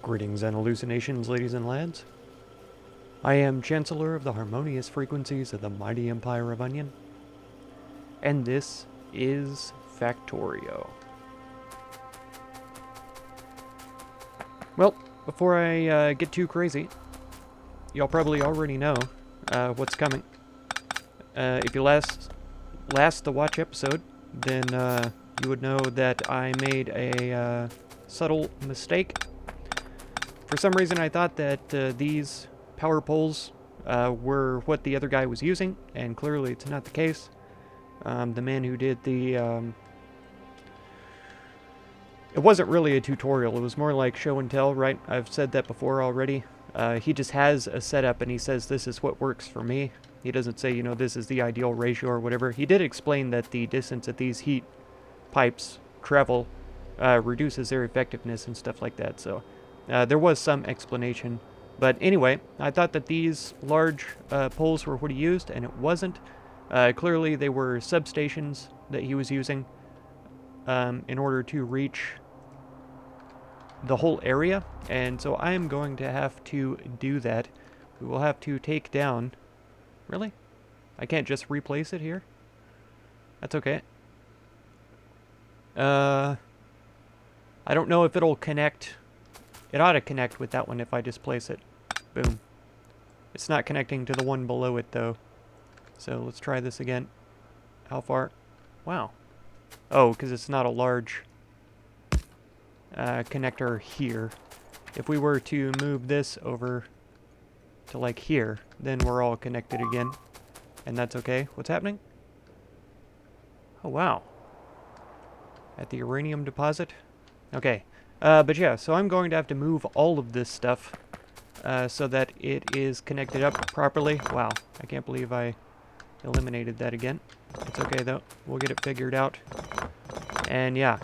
Greetings and hallucinations, ladies and lads. I am Chancellor of the harmonious frequencies of the mighty Empire of Onion, and this is Factorio. Well, before I get too crazy, y'all probably already know what's coming. If you last the watch episode, then you would know that I made a subtle mistake. For some reason, I thought that these power poles were what the other guy was using, and clearly it's not the case. The man who did the... it wasn't really a tutorial, it was more like show and tell, right? I've said that before already. He just has a setup and he says this is what works for me. He doesn't say, you know, this is the ideal ratio or whatever. He did explain that the distance that these heat pipes travel reduces their effectiveness and stuff like that, so... there was some explanation, but anyway, I thought that these large poles were what he used, and it wasn't. Clearly, they were substations that he was using in order to reach the whole area, and so I am going to have to do that. We will have to take down... Really? I can't just replace it here? That's okay. I don't know if it'll connect... It ought to connect with that one if I just place it. Boom. It's not connecting to the one below it, though. So let's try this again. How far? Wow. Oh, because it's not a large connector here. If we were to move this over to, like, here, then we're all connected again. And that's okay. What's happening? Oh, wow. At the uranium deposit? Okay. But yeah, so I'm going to have to move all of this stuff so that it is connected up properly. Wow, I can't believe I eliminated that again. It's okay though, we'll get it figured out. And yeah,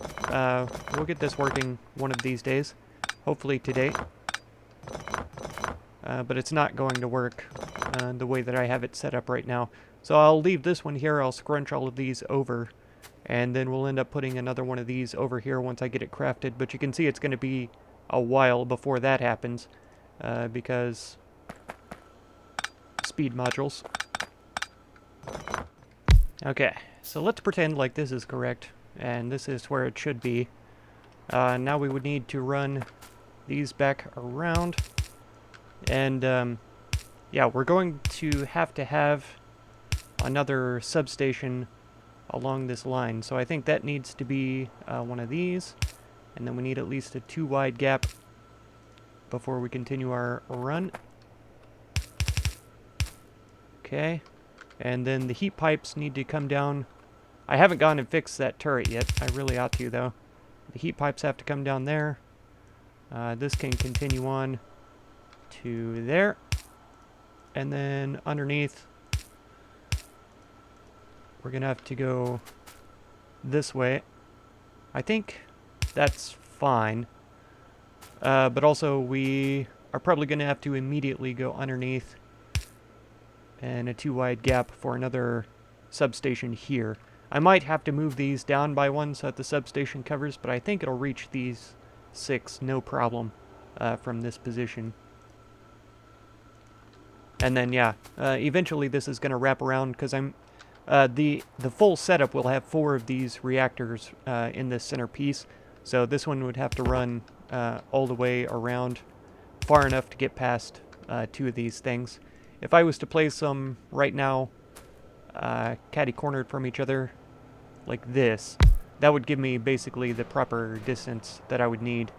we'll get this working one of these days. Hopefully today. But it's not going to work the way that I have it set up right now. So I'll leave this one here, I'll scrunch all of these over. And then we'll end up putting another one of these over here once I get it crafted. But you can see it's going to be a while before that happens. Because... speed modules. Okay, so let's pretend like this is correct. And this is where it should be. Now we would need to run these back around. And, yeah, we're going to have another substation along this line. So I think that needs to be one of these. And then we need at least a 2 wide gap before we continue our run. Okay. And then the heat pipes need to come down. I haven't gone and fixed that turret yet. I really ought to, though. The heat pipes have to come down there. This can continue on to there. And then underneath... we're going to have to go this way. I think that's fine. But also we are probably going to have to immediately go underneath and a 2 wide gap for another substation here. I might have to move these down by one so that the substation covers, but I think it'll reach these 6 no problem from this position. And then, yeah, eventually this is going to wrap around because I'm... the full setup will have 4 of these reactors in this center piece, so this one would have to run all the way around far enough to get past 2 of these things. If I was to place them right now catty-cornered from each other like this, that would give me basically the proper distance that I would need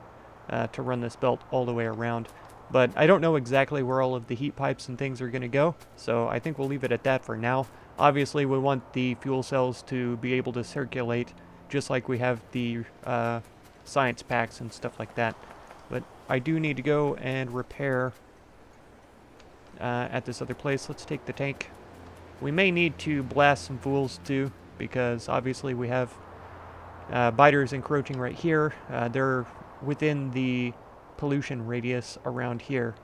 to run this belt all the way around. But I don't know exactly where all of the heat pipes and things are going to go, so I think we'll leave it at that for now. Obviously, we want the fuel cells to be able to circulate, just like we have the science packs and stuff like that. But I do need to go and repair at this other place. Let's take the tank. We may need to blast some fools too, because obviously we have biters encroaching right here. They're within the pollution radius around here,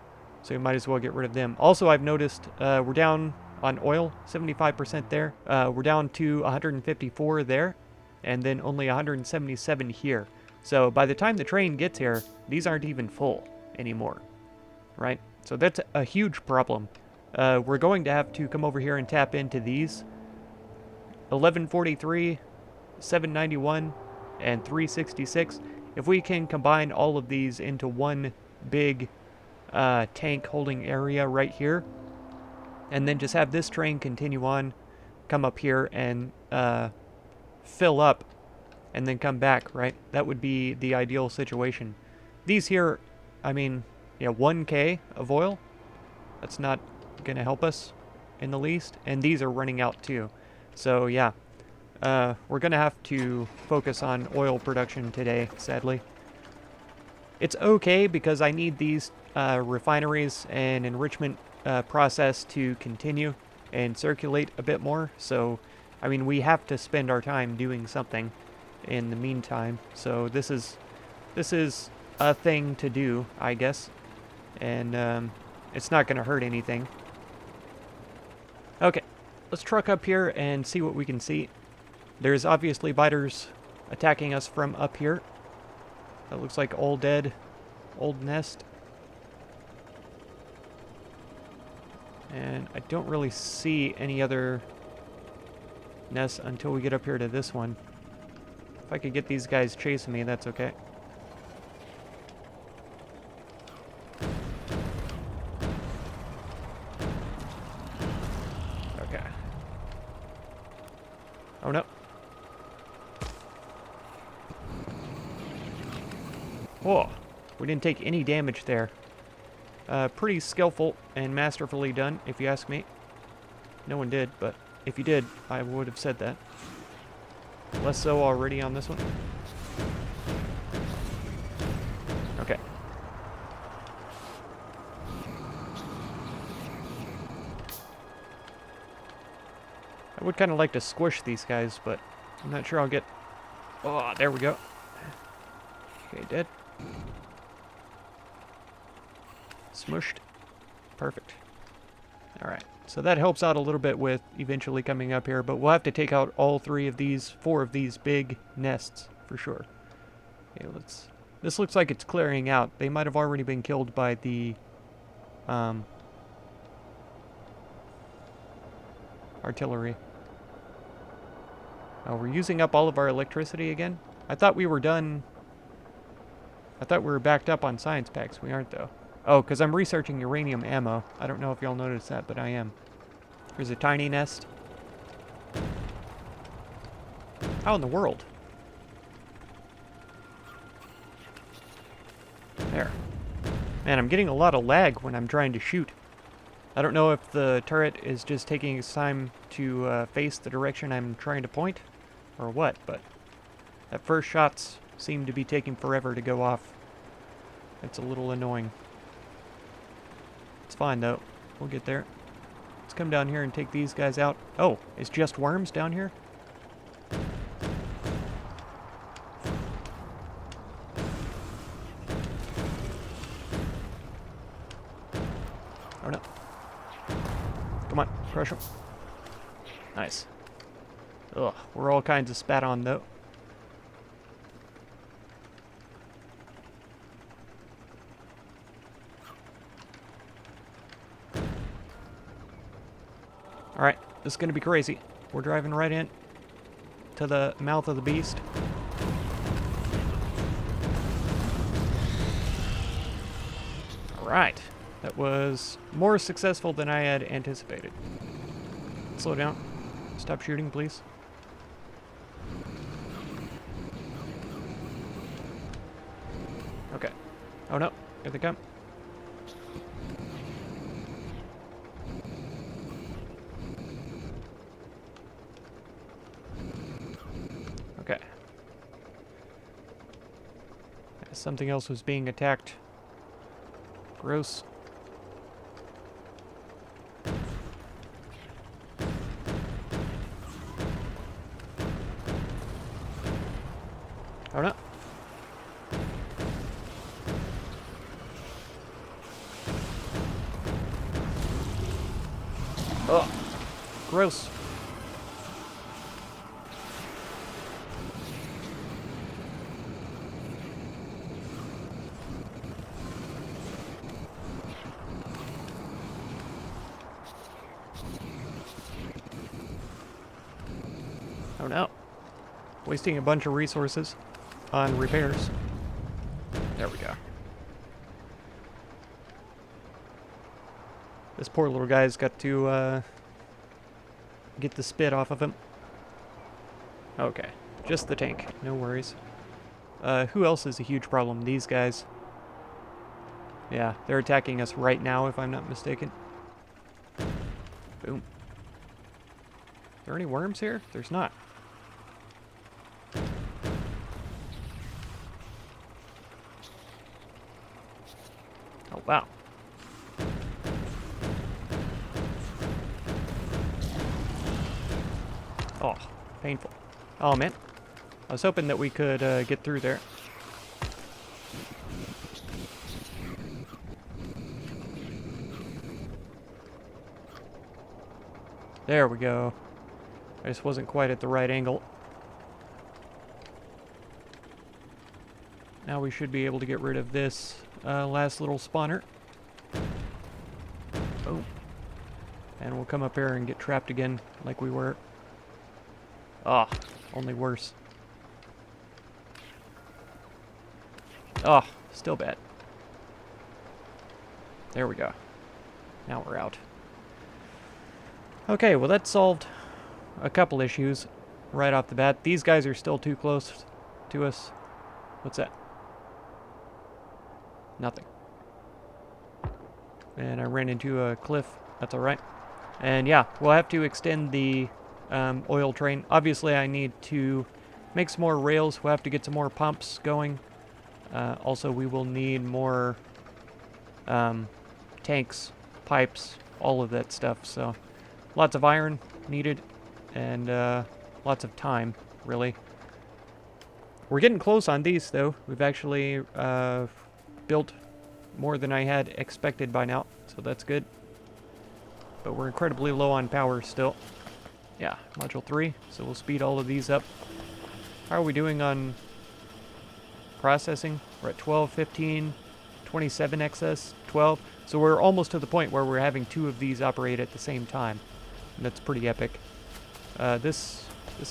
so we might as well get rid of them. Also, I've noticed we're down on oil, 75% there. We're down to 154 there, and then only 177 here. So by the time the train gets here, these aren't even full. anymore, right? So that's a huge problem. We're going to have to come over here and tap into these 1143, 791, and 366. If we can combine all of these into one big tank holding area right here, and then just have this train continue on, come up here and fill up, and then come back, right? That would be the ideal situation. These here, I mean, yeah, 1K of oil, that's not gonna help us in the least, and these are running out too. So yeah, we're gonna have to focus on oil production today, sadly. It's okay because I need these refineries and enrichment process to continue and circulate a bit more. So, I mean, we have to spend our time doing something in the meantime. So this is a thing to do, I guess, and it's not going to hurt anything. Okay, let's truck up here and see what we can see. There's obviously biters attacking us from up here. That looks like all dead, old nest. And I don't really see any other nests until we get up here to this one. If I could get these guys chasing me, that's okay. Okay. Oh no. Whoa, we didn't take any damage there. Pretty skillful and masterfully done, if you ask me. No one did, but if you did, I would have said that. Less so already on this one. Okay. I would kind of like to squish these guys, but I'm not sure I'll get... Oh, there we go. Okay, dead. Smushed. Perfect. Alright, so that helps out a little bit with eventually coming up here, but we'll have to take out all four of these big nests, for sure. Okay, let's... This looks like it's clearing out. They might have already been killed by the... artillery. Oh, we're using up all of our electricity again? I thought we were done... I thought we were backed up on science packs. We aren't, though. Oh, because I'm researching uranium ammo. I don't know if y'all noticed that, but I am. There's a tiny nest. How in the world? There. Man, I'm getting a lot of lag when I'm trying to shoot. I don't know if the turret is just taking its time to face the direction I'm trying to point, or what, but that first shots seem to be taking forever to go off. It's a little annoying. It's fine, though. We'll get there. Let's come down here and take these guys out. Oh, it's just worms down here? Oh, no. Come on, crush them. Nice. Ugh, we're all kinds of spat on, though. Alright, this is going to be crazy. We're driving right in to the mouth of the beast. Alright, that was more successful than I had anticipated. Slow down. Stop shooting, please. Okay. Oh no, here they come. Okay. Something else was being attacked. Gross. Oh no. Oh, gross. Oh no. Wasting a bunch of resources on repairs. There we go. This poor little guy's got to get the spit off of him. Okay, just the tank. No worries. Who else is a huge problem? These guys. Yeah, they're attacking us right now, if I'm not mistaken. Boom. Are there any worms here? There's not. Oh, wow. Oh, painful. Oh, man. I was hoping that we could get through there. There we go. I just wasn't quite at the right angle. Now we should be able to get rid of this last little spawner. Boom. And we'll come up here and get trapped again like we were. Ah, only worse. Oh, still bad. There we go. Now we're out. Okay, well that solved a couple issues right off the bat. These guys are still too close to us. What's that? Nothing. And I ran into a cliff. That's alright. And yeah, we'll have to extend the oil train. Obviously, I need to make some more rails. We'll have to get some more pumps going. Also, we will need more tanks, pipes, all of that stuff. So, lots of iron needed, and lots of time, really. We're getting close on these, though. We've actually built more than I had expected by now, so that's good. But we're incredibly low on power still. Yeah, module 3, so we'll speed all of these up. How are we doing on processing? We're at 12, 15, 27 excess, 12. So we're almost to the point where we're having 2 of these operate at the same time. And that's pretty epic. This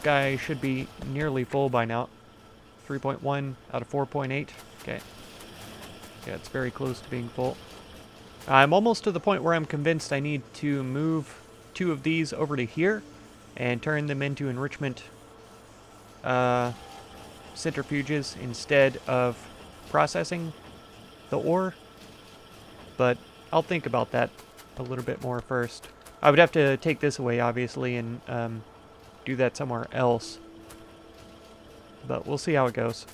guy should be nearly full by now. 3.1 out of 4.8. Okay. Yeah, it's very close to being full. I'm almost to the point where I'm convinced I need to move 2 of these over to here and turn them into enrichment centrifuges instead of processing the ore. But I'll think about that a little bit more first. I would have to take this away, obviously, and do that somewhere else. But we'll see how it goes.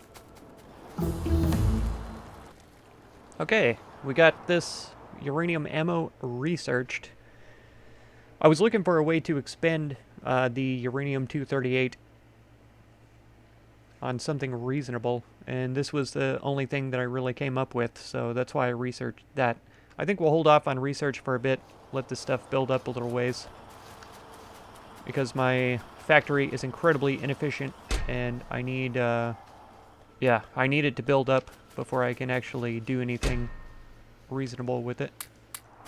Okay, we got this uranium ammo researched. I was looking for a way to expend the uranium-238 on something reasonable, and this was the only thing that I really came up with, so that's why I researched that. I think we'll hold off on research for a bit, let this stuff build up a little ways, because my factory is incredibly inefficient, and I need, yeah, I need it to build up before I can actually do anything reasonable with it.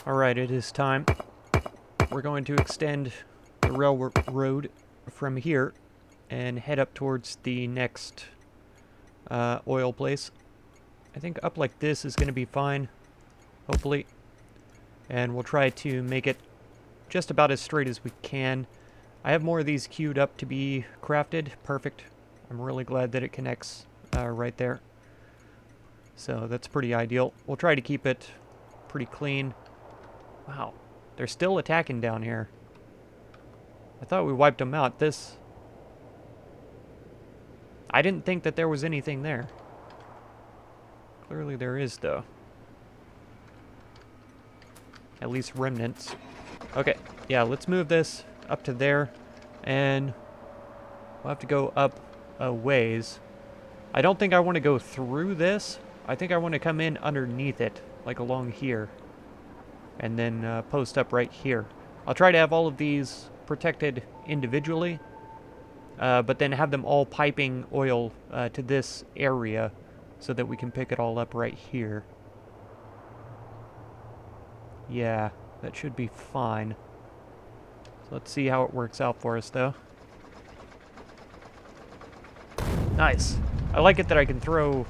Alright, it is time. We're going to extend the railroad from here and head up towards the next oil place. I think up like this is going to be fine, hopefully. And we'll try to make it just about as straight as we can. I have more of these queued up to be crafted. Perfect. I'm really glad that it connects right there. So that's pretty ideal. We'll try to keep it pretty clean. Wow. They're still attacking down here. I thought we wiped them out. I didn't think that there was anything there. Clearly there is, though. At least remnants. Okay, yeah, let's move this up to there. And we'll have to go up a ways. I don't think I want to go through this. I think I want to come in underneath it, like along here. And then post up right here. I'll try to have all of these protected individually, but then have them all piping oil to this area so that we can pick it all up right here. Yeah, that should be fine. So let's see how it works out for us, though. Nice. I like it that I can throw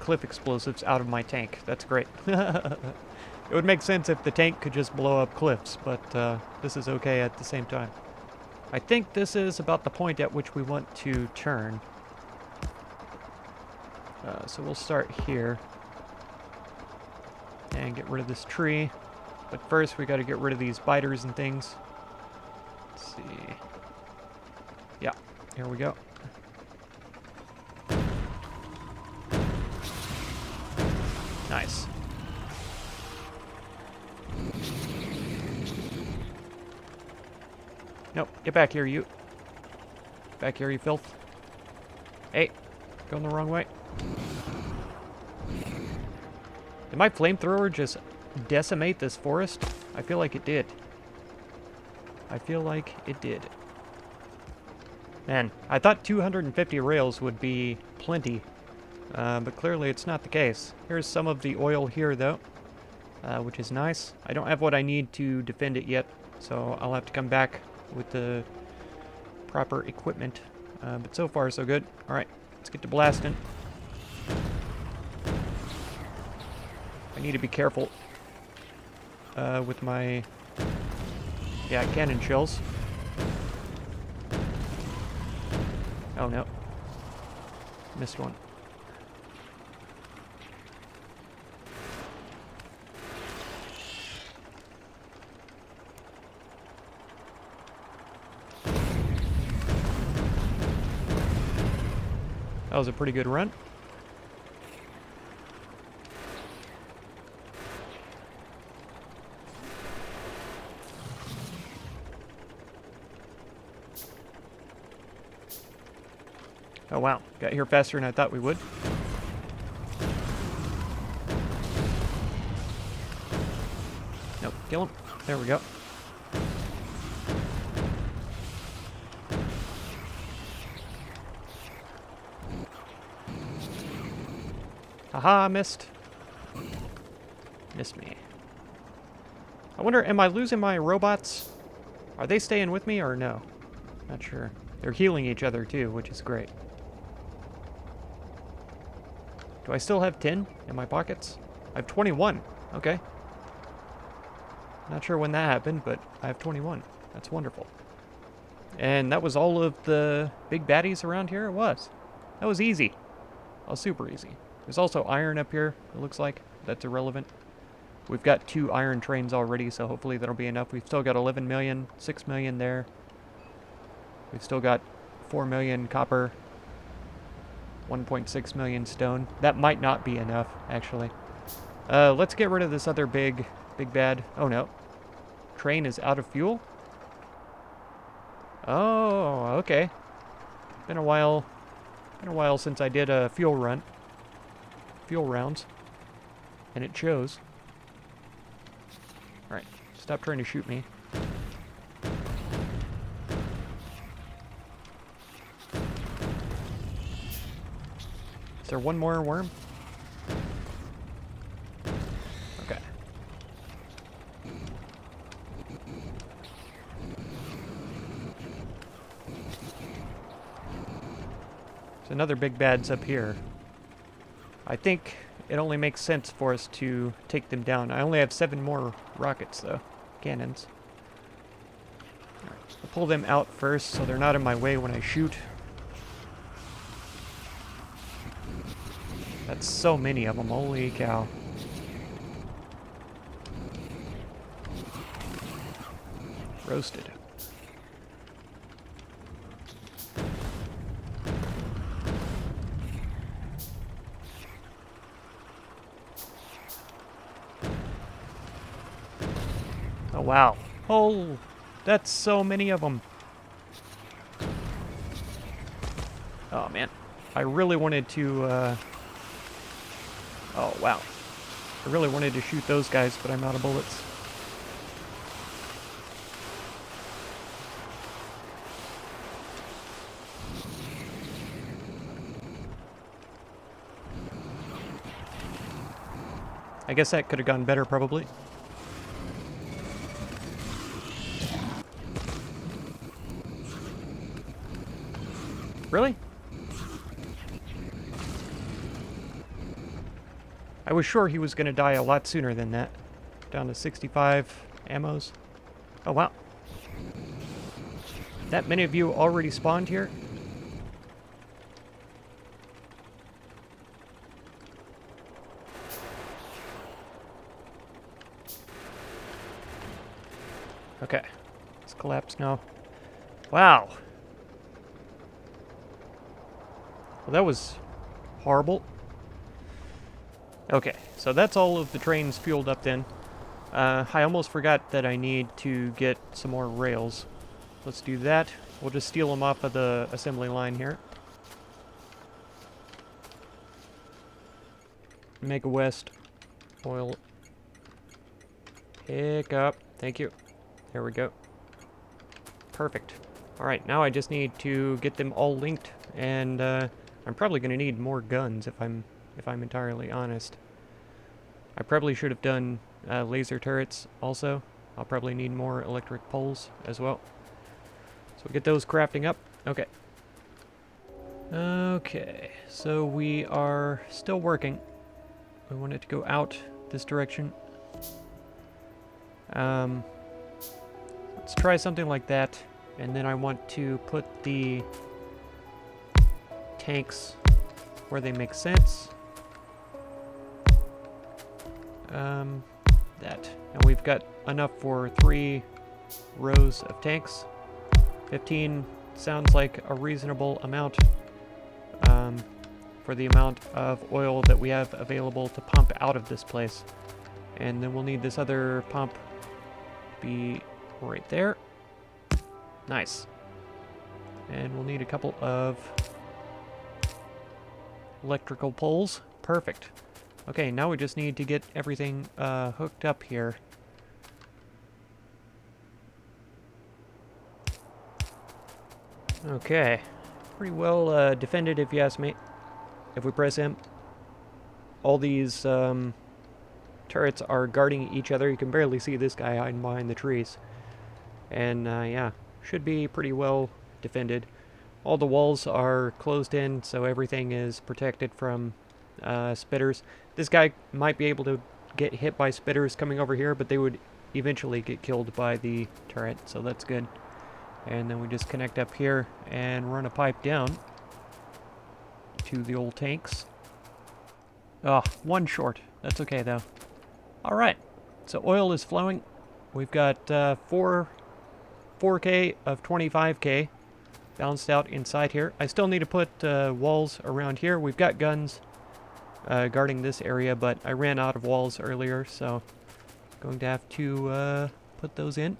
cliff explosives out of my tank. That's great. It would make sense if the tank could just blow up cliffs, but this is okay at the same time. I think this is about the point at which we want to turn. So we'll start here. And get rid of this tree. But first we gotta get rid of these biters and things. Let's see. Yeah, here we go. Nice. Nope, get back here, you. Back here, you filth. Hey, going the wrong way. Did my flamethrower just decimate this forest? I feel like it did. I feel like it did. Man, I thought 250 rails would be plenty, but clearly it's not the case. Here's some of the oil here, though, which is nice. I don't have what I need to defend it yet, so I'll have to come back with the proper equipment. But so far, so good. All right, let's get to blasting. I need to be careful with my, cannon shells. Oh no. Missed one. That was a pretty good run. Oh wow, got here faster than I thought we would. Nope, kill him. There we go. Haha, missed. Missed me. I wonder, am I losing my robots? Are they staying with me or no? Not sure. They're healing each other too, which is great. Do I still have 10 in my pockets? I have 21. Okay. Not sure when that happened, but I have 21. That's wonderful. And that was all of the big baddies around here? It was. That was easy. That was super easy. There's also iron up here, it looks like. That's irrelevant. We've got 2 iron trains already, so hopefully that'll be enough. We've still got 11 million, 6 million there. We've still got 4 million copper. 1.6 million stone. That might not be enough, actually. Let's get rid of this other big bad. Oh no. Train is out of fuel? Oh, okay. Been a while since I did a fuel rounds. And it shows. Alright, stop trying to shoot me. Is there one more worm? Okay. There's another big bad's up here. I think it only makes sense for us to take them down. I only have 7 more rockets, though. Cannons. Alright, I'll pull them out first so they're not in my way when I shoot. That's so many of them, holy cow. Roasted. Oh wow. Oh, that's so many of them. Oh man, I really wanted to oh, wow. I really wanted to shoot those guys, but I'm out of bullets. I guess that could have gone better, probably. Really? I was sure he was going to die a lot sooner than that. Down to 65 ammos. Oh, wow. That many of you already spawned here? Okay. It's collapsed now. Wow. Well, that was horrible. Okay, so that's all of the trains fueled up then. I almost forgot that I need to get some more rails. Let's do that. We'll just steal them off of the assembly line here. Mega West. Oil. Pick up. Thank you. There we go. Perfect. Alright, now I just need to get them all linked, and I'm probably going to need more guns if I'm entirely honest. I probably should have done laser turrets also. I'll probably need more electric poles as well. So we'll get those crafting up. Okay. Okay, so we are still working. We want it to go out this direction. Let's try something like that, and then I want to put the tanks where they make sense. That. And we've got enough for 3 rows of tanks. 15 sounds like a reasonable amount for the amount of oil that we have available to pump out of this place. And then we'll need this other pump to be right there. Nice. And we'll need a couple of electrical poles. Perfect. Okay, now we just need to get everything hooked up here. Okay. Pretty well defended, if you ask me. If we press M, all these turrets are guarding each other. You can barely see this guy hiding behind the trees. And yeah, should be pretty well defended. All the walls are closed in, so everything is protected from spitters. This guy might be able to get hit by spitters coming over here, but they would eventually get killed by the turret, so that's good. And then we just connect up here and run a pipe down to the old tanks. Oh, one short. That's okay, though. All right, so oil is flowing. We've got 4K of 25K balanced out inside here. I still need to put walls around here. We've got guns guarding this area, but I ran out of walls earlier, so going to have to put those in.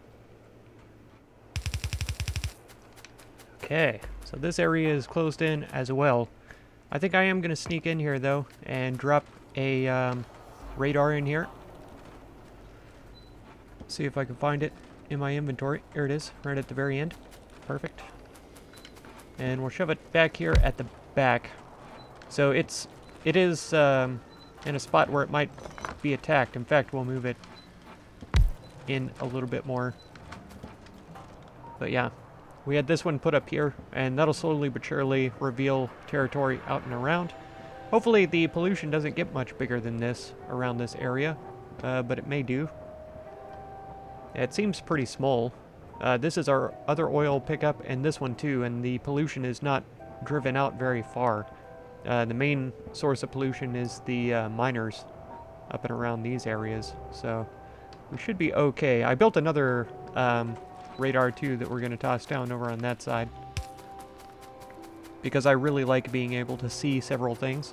Okay, so this area is closed in as well. I think I am going to sneak in here, though, and drop a radar in here. See if I can find it in my inventory. Here it is, right at the very end. Perfect. And we'll shove it back here at the back. So it is in a spot where it might be attacked. In fact, we'll move it in a little bit more. But yeah, we had this one put up here, and that'll slowly but surely reveal territory out and around. Hopefully the pollution doesn't get much bigger than this around this area, but it may do. It seems pretty small. This is our other oil pickup, and this one too, and the pollution is not driven out very far. The main source of pollution is the miners up and around these areas, so we should be okay. I built another radar too that we're going to toss down over on that side, because I really like being able to see several things.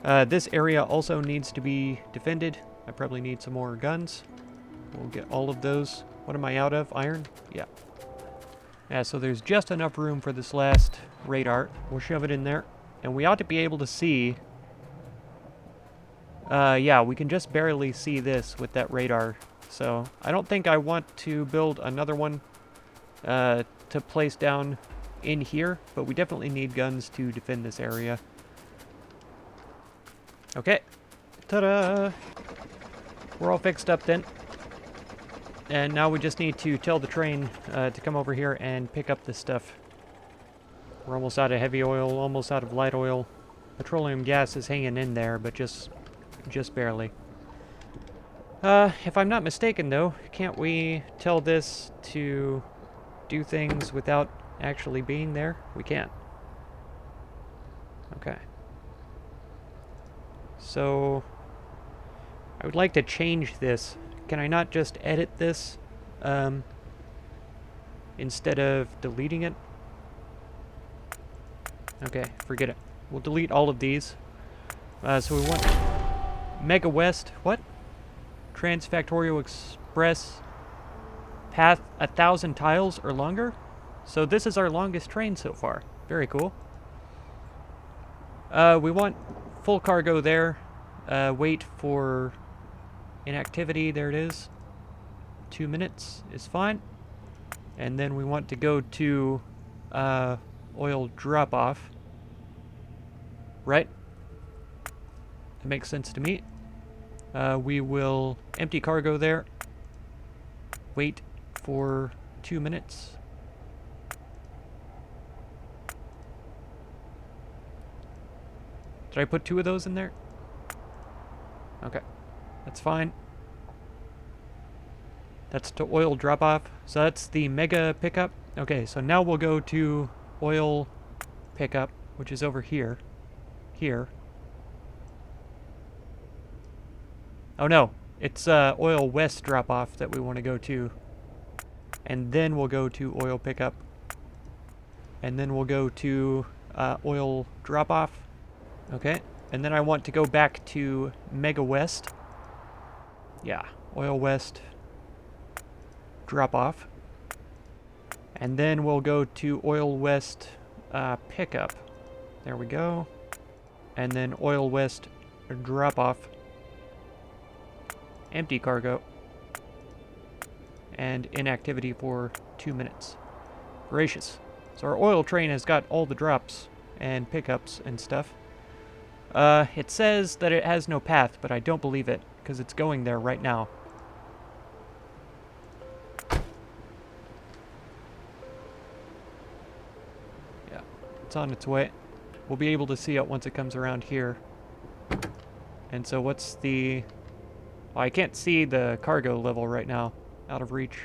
This area also needs to be defended. I probably need some more guns. We'll get all of those. What am I out of? Iron? Yeah. Yeah, so there's just enough room for this last radar. We'll shove it in there. And we ought to be able to see... yeah, we can just barely see this with that radar. So I don't think I want to build another one to place down in here. But we definitely need guns to defend this area. Okay. Ta-da! We're all fixed up then. And now we just need to tell the train to come over here and pick up this stuff. We're almost out of heavy oil, almost out of light oil. Petroleum gas is hanging in there, but just just barely. If I'm not mistaken, though, can't we tell this to do things without actually being there? We can. Okay. So, I would like to change this. Can I not just edit this, instead of deleting it? Okay, forget it. We'll delete all of these. So we want Mega West, what? Factorio Express path 1,000 tiles or longer? So this is our longest train so far. Very cool. We want full cargo there. Wait for inactivity, there it is. 2 minutes is fine. And then we want to go to oil drop-off. Right? That makes sense to me. We will empty cargo there. Wait for 2 minutes. Did I put 2 of those in there? Okay. That's fine. That's to oil drop-off. So that's the mega pickup. Okay, so now we'll go to oil pickup, which is over here. Here. Oh no, it's oil west drop-off that we want to go to. And then we'll go to oil pickup. And then we'll go to oil drop-off. Okay, and then I want to go back to Mega West. Yeah, oil west drop-off. And then we'll go to oil west pickup. There we go. And then oil west drop-off. Empty cargo. And inactivity for 2 minutes. Gracious. So our oil train has got all the drops and pickups and stuff. It says that it has no path, but I don't believe it, because it's going there right now. Yeah, it's on its way. We'll be able to see it once it comes around here. And so what's the... Well, I can't see the cargo level right now. Out of reach.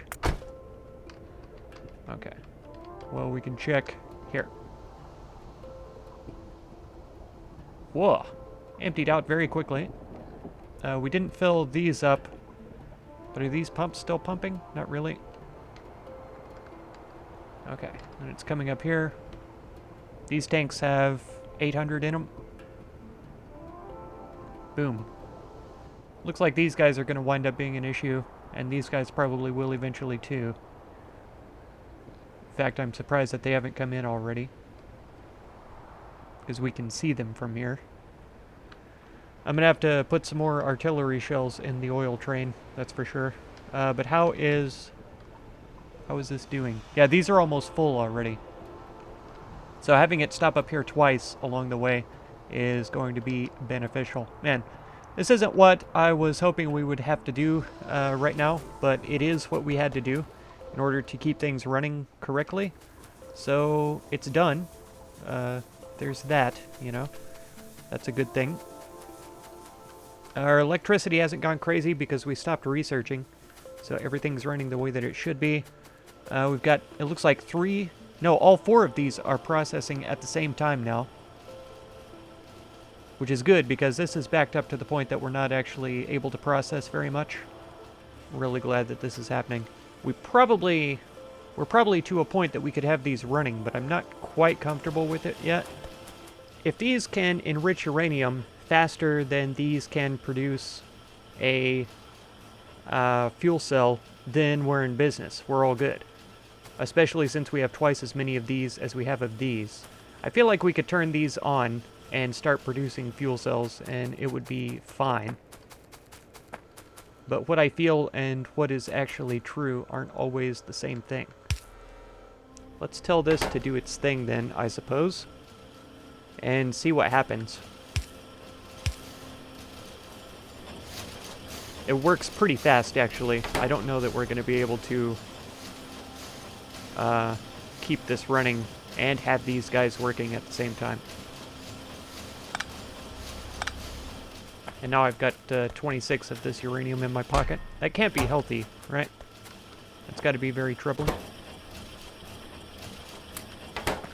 Okay. Well, we can check here. Whoa. Emptied out very quickly. We didn't fill these up. But are these pumps still pumping? Not really. Okay. And it's coming up here. These tanks have 800 in them. Boom. Looks like these guys are going to wind up being an issue, and these guys probably will eventually too. In fact, I'm surprised that they haven't come in already, because we can see them from here. I'm going to have to put some more artillery shells in the oil train, that's for sure. But how is this doing? Yeah, these are almost full already. So having it stop up here twice along the way is going to be beneficial. Man, this isn't what I was hoping we would have to do right now, but it is what we had to do in order to keep things running correctly. So it's done. There's that, you know. That's a good thing. Our electricity hasn't gone crazy because we stopped researching, so everything's running the way that it should be. We've got, it looks like all 4 of these are processing at the same time now. Which is good, because this is backed up to the point that we're not actually able to process very much. Really glad that this is happening. We're probably to a point that we could have these running, but I'm not quite comfortable with it yet. If these can enrich uranium faster than these can produce a fuel cell, then we're in business. We're all good. Especially since we have twice as many of these as we have of these. I feel like we could turn these on and start producing fuel cells, and it would be fine. But what I feel and what is actually true aren't always the same thing. Let's tell this to do its thing then, I suppose, and see what happens. It works pretty fast, actually. I don't know that we're going to be able to keep this running and have these guys working at the same time. And now I've got 26 of this uranium in my pocket. That can't be healthy, right? That's got to be very troubling.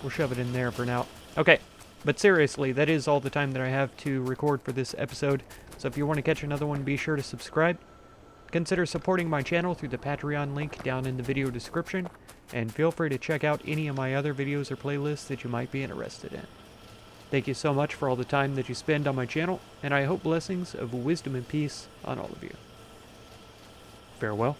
We'll shove it in there for now. Okay, but seriously, that is all the time that I have to record for this episode. So if you want to catch another one, be sure to subscribe. Consider supporting my channel through the Patreon link down in the video description. And feel free to check out any of my other videos or playlists that you might be interested in. Thank you so much for all the time that you spend on my channel, and I hope blessings of wisdom and peace on all of you. Farewell.